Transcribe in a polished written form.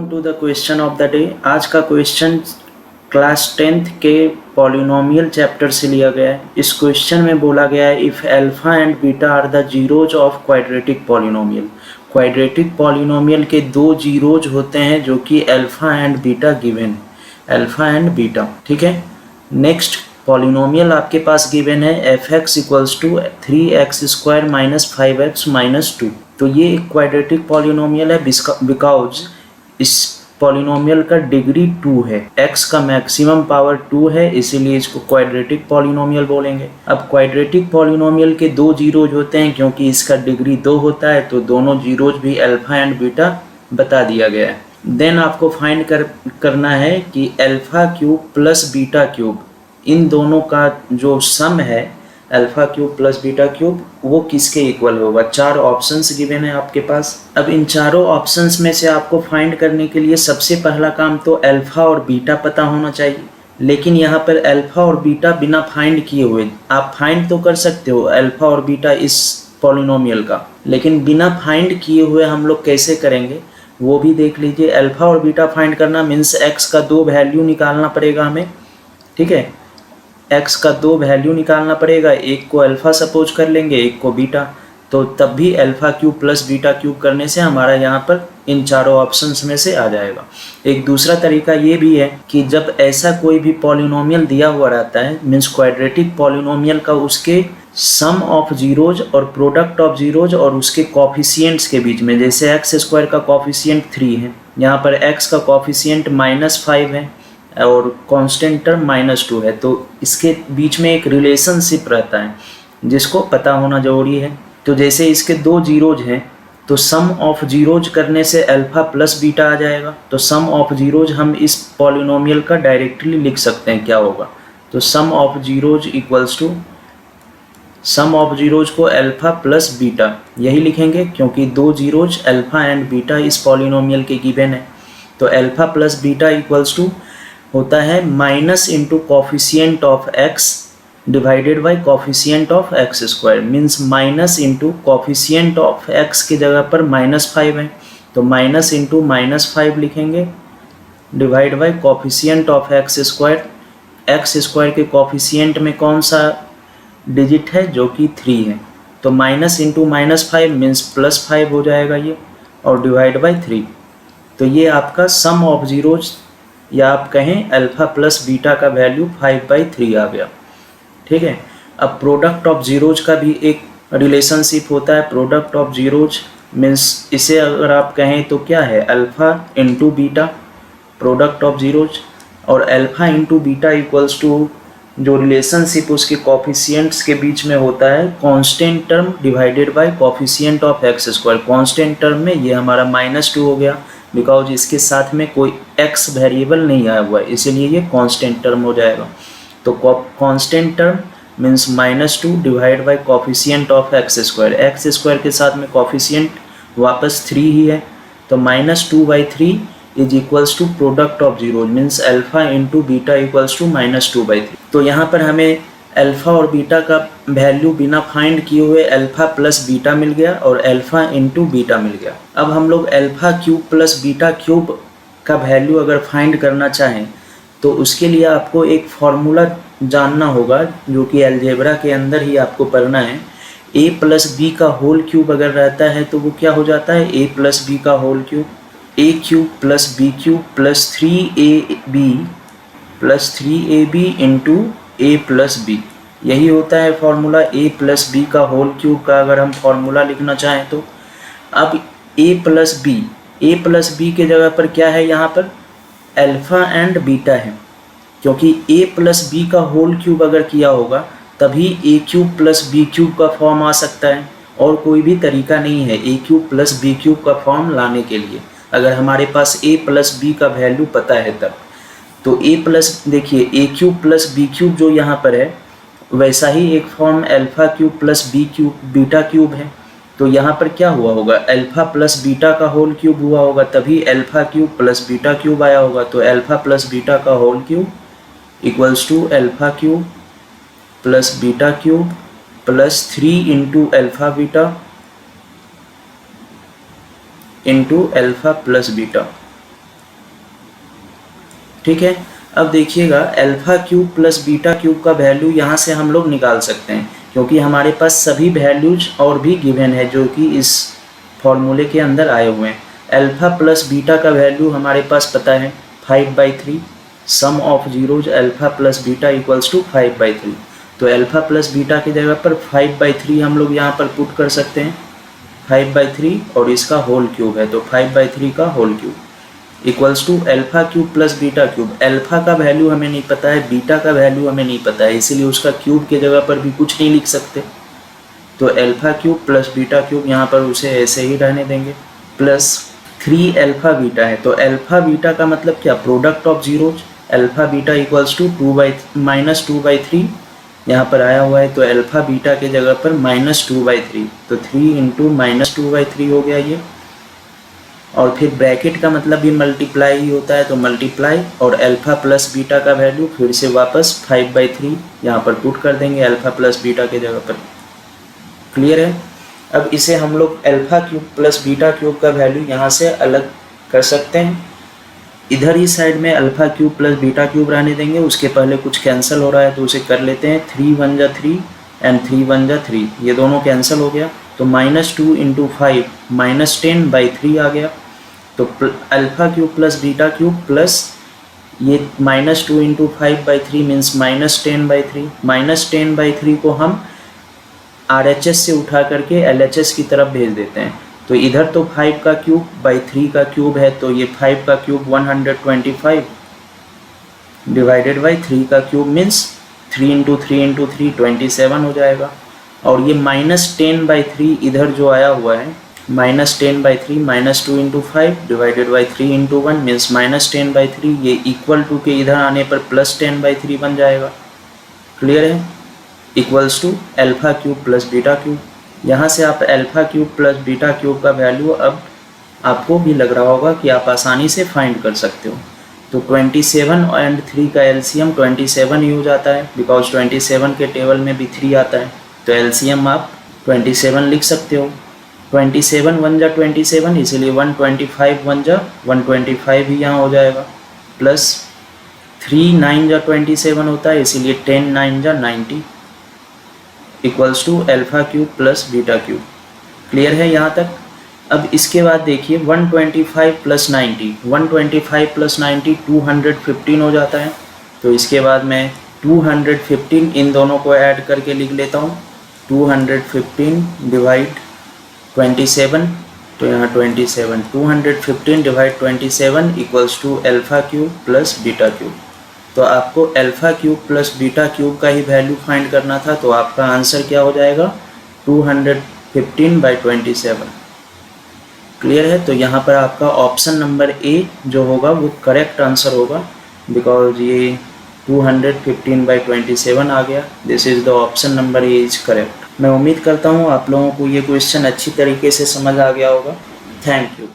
Welcome to the question of the day. आज का question class 10th के polynomial chapter से लिया गया है। इस क्वेश्चन में बोला गया है if alpha and beta are the zeros of quadratic polynomial. Quadratic polynomial के दो जीरोज होते हैं जो कि अल्फा एंड बीटा गिवन है, अल्फा एंड बीटा। ठीक है, नेक्स्ट पॉलिनोमियल आपके पास गिवन है f x equals to 3x² minus 5x minus 2। तो ये एक क्वाड्रेटिक पॉलिनोमियल है बिकॉज इस पॉलिनोमियल का डिग्री 2 है, x का मैक्सिमम पावर 2 है, इसीलिए इसको क्वाड्रेटिक पॉलिनोमियल बोलेंगे। अब क्वाड्रेटिक पॉलिनोमियल के दो जीरोज होते हैं, क्योंकि इसका डिग्री 2 होता है तो दोनों जीरोज भी अल्फा एंड बीटा बता दिया गया है। देन आपको फाइंड करना है कि alpha cube plus beta cube, इन दोनों का जो सम है alpha cube plus beta cube, वो किसके इक्वल होगा। चार ऑप्शंस गिवन है आपके पास। अब इन चारों ऑप्शंस में से आपको फाइंड करने के लिए सबसे पहला काम तो अल्फा और बीटा पता होना चाहिए, लेकिन यहाँ पर अल्फा और बीटा बिना फाइंड किए हुए, आप फाइंड तो कर सकते हो अल्फा और बीटा इस पॉलिनोमियल का, लेकिन बिना फाइंड किए हुए हम लोग कैसे करेंगे वो भी देख लीजिए। अल्फा और बीटा फाइंड करना मीन्स एक्स का दो वैल्यू निकालना पड़ेगा हमें। ठीक है, x का दो वैल्यू निकालना पड़ेगा, एक को अल्फा सपोज कर लेंगे, एक को बीटा, तो तब भी alpha cube plus beta cube करने से हमारा यहाँ पर इन चारों ऑप्शंस में से आ जाएगा। एक दूसरा तरीका ये भी है कि जब ऐसा कोई भी पॉलिनोमियल दिया हुआ रहता है, मीन्स क्वाड्रेटिक पॉलिनोमियल का, उसके सम ऑफ जीरोज और प्रोडक्ट ऑफ जीरोज और उसके कॉफिशिएंट्स के बीच में, जैसे x² का कॉफिशिएंट 3 है, यहाँ पर x का कॉफिशिएंट -5 है और कांस्टेंट टर्म -2 है, तो इसके बीच में एक रिलेशनशिप रहता है जिसको पता होना जरूरी है। तो जैसे इसके दो जीरोज हैं तो सम ऑफ जीरोज करने से अल्फा प्लस बीटा आ जाएगा, तो सम ऑफ जीरोज हम इस पॉलिनोमियल का डायरेक्टली लिख सकते हैं। क्या होगा, तो sum of zeros equals to sum of zeros को अल्फा प्लस बीटा, यही लिखेंगे क्योंकि दो जीरोज अल्फा एंड बीटा इस पॉलिनोमियल के गिवन है। तो alpha plus beta equals to होता है minus into coefficient of x divided by coefficient of x², means minus into coefficient of x की जगह पर -5 है, तो माइनस इंटू -5 लिखेंगे divide by coefficient of x²। x² के कॉफिशिएंट में कौन सा डिजिट है, जो कि 3 है, तो माइनस इंटू -5 मीन्स +5 हो जाएगा ये, और डिवाइड बाई 3। तो ये आपका सम ऑफ जीरोज, या आप कहें अल्फा प्लस बीटा का वैल्यू 5/3 आ गया। ठीक है, अब प्रोडक्ट ऑफ जीरोज का भी एक रिलेशनशिप होता है। प्रोडक्ट ऑफ जीरोज मीन्स इसे अगर आप कहें तो क्या है, alpha into beta product of zeros, और alpha into beta equals to जो रिलेशनशिप उसके कॉफिशिएंट्स के बीच में होता है, constant term divided by coefficient of x²। Constant term में ये हमारा -2 हो गया, बिकॉज इसके साथ में कोई x वेरिएबल नहीं आया हुआ है, इसीलिए ये कांस्टेंट टर्म हो जाएगा। तो constant term means -2 divide by coefficient of x²। x² के साथ में कॉफिशिएंट वापस 3 ही है, तो -2/3 is equals to product of zeros, means alpha into beta equals to -2/3। तो यहाँ पर हमें अल्फा और बीटा का वैल्यू बिना फाइंड किए हुए अल्फा प्लस बीटा मिल गया और अल्फा इंटू बीटा मिल गया। अब हम लोग alpha cube plus beta cube का वैल्यू अगर फाइंड करना चाहें तो उसके लिए आपको एक फार्मूला जानना होगा, जो कि अलजेब्रा के अंदर ही आपको पढ़ना है। a प्लस बी का होल क्यूब अगर रहता है तो वो क्या हो जाता है, a प्लस बी का whole cube, a cube plus B cube plus 3ab into a plus b, यही होता है फॉर्मूला a प्लस बी का होल क्यूब का अगर हम फॉर्मूला लिखना चाहें तो। अब a प्लस बी के जगह पर क्या है, यहाँ पर अल्फा एंड बीटा है, क्योंकि a प्लस बी का होल क्यूब अगर किया होगा तभी a cube plus B cube का फॉर्म आ सकता है, और कोई भी तरीका नहीं है a cube plus B cube का फॉर्म लाने के लिए, अगर हमारे पास a प्लस बी का वैल्यू पता है तब। तो a प्लस, देखिए a cube plus B cube जो यहाँ पर है, वैसा ही एक form alpha cube plus B cube beta cube है, तो यहाँ पर क्या हुआ होगा, अल्फा प्लस बीटा का होल क्यूब हुआ होगा, तभी alpha cube plus beta cube आया होगा। तो अल्फा प्लस बीटा का whole cube equals to alpha cube plus beta cube plus 3 into alpha beta into alpha plus beta. ठीक है। अब देखिएगा alpha cube plus beta cube का वैल्यू यहाँ से हम लोग निकाल सकते हैं, क्योंकि हमारे पास सभी वैल्यूज और भी गिवन है जो कि इस फॉर्मूले के अंदर आए हुए हैं। अल्फा प्लस बीटा का वैल्यू हमारे पास पता है 5/3, sum of zeros alpha plus beta equals to 5/3। तो अल्फा प्लस बीटा की जगह पर 5/3 हम लोग यहाँ पर पुट कर सकते हैं, 5/3 और इसका होल क्यूब है तो 5/3 का whole cube equals to alpha cube plus beta cube. Alpha का वैल्यू हमें नहीं पता है, बीटा का वैल्यू हमें नहीं पता है, इसीलिए उसका क्यूब के जगह पर भी कुछ नहीं लिख सकते। तो alpha cube plus beta cube यहाँ पर उसे ऐसे ही रहने देंगे, प्लस 3 अल्फा बीटा है। तो अल्फा बीटा का मतलब क्या, product of zeros. Alpha beta equals to -2/3 यहाँ पर आया हुआ है, तो अल्फा बीटा के जगह पर -2/3, तो 3 इंटू -2/3 हो गया ये। और फिर ब्रैकेट का मतलब भी मल्टीप्लाई ही होता है, तो मल्टीप्लाई और अल्फा प्लस बीटा का वैल्यू फिर से वापस 5/3 यहाँ पर पुट कर देंगे अल्फा प्लस बीटा के जगह पर। क्लियर है। अब इसे हम लोग alpha cube plus beta cube का वैल्यू यहाँ से अलग कर सकते हैं। इधर ही साइड में alpha cube plus beta cube रहने देंगे, उसके पहले कुछ कैंसिल हो रहा है तो उसे कर लेते हैं। 3 1 जा 3 एंड 3 1 जा 3, ये दोनों कैंसिल हो गया, तो -2 इंटू 5 -10/3 आ गया। तो alpha cube plus beta cube plus ये -2 इंटू 5/3 मीन्स -10/3। -10/3 को हम RHS से उठा करके LHS की तरफ भेज देते हैं। तो इधर तो 5 का क्यूब बाई 3 का क्यूब है, तो ये 5 का क्यूब 125 डिवाइडेड बाई 3 का क्यूब मीन्स 3 इंटू 3 इंटू 3 27 हो जाएगा। और ये -10/3 इधर जो आया हुआ है, -10/3 -2 into 5 divided by 3 into 1 means -10/3, ये इक्वल टू के इधर आने पर +10/3 बन जाएगा। क्लियर है। Equals to alpha cube plus beta cube. यहाँ से आप alpha cube plus beta cube का वैल्यू अब आपको भी लग रहा होगा कि आप आसानी से फाइंड कर सकते हो। तो 27 एंड 3 का एलसीएम 27 ही हो जाता है, बिकॉज 27 के टेबल में भी 3 आता है, तो एलसीएम आप 27 लिख सकते हो। 27 1 जा 27, इसीलिए 125 1 जा 125 ही यहाँ हो जाएगा, प्लस 3 9 जा 27 होता है, इसीलिए 10 9 जा 90 equals to alpha cube plus beta cube. Clear है यहाँ तक। अब इसके बाद देखिए 125 प्लस 90, 125 प्लस 90 215 हो जाता है। तो इसके बाद मैं 215 इन दोनों को ऐड करके लिख लेता हूँ, 215 डिवाइड 27, तो यहाँ 27, 215 divide 27 equals to alpha cube plus beta cube. तो आपको alpha cube plus beta cube का ही वैल्यू फाइंड करना था, तो आपका आंसर क्या हो जाएगा 215/27। क्लियर है। तो यहाँ पर आपका ऑप्शन नंबर ए जो होगा वो करेक्ट आंसर होगा, बिकॉज ये 215/27 आ गया। This is the option number A is correct. मैं उम्मीद करता हूँ आप लोगों को ये क्वेश्चन अच्छी तरीके से समझ आ गया होगा। Thank you.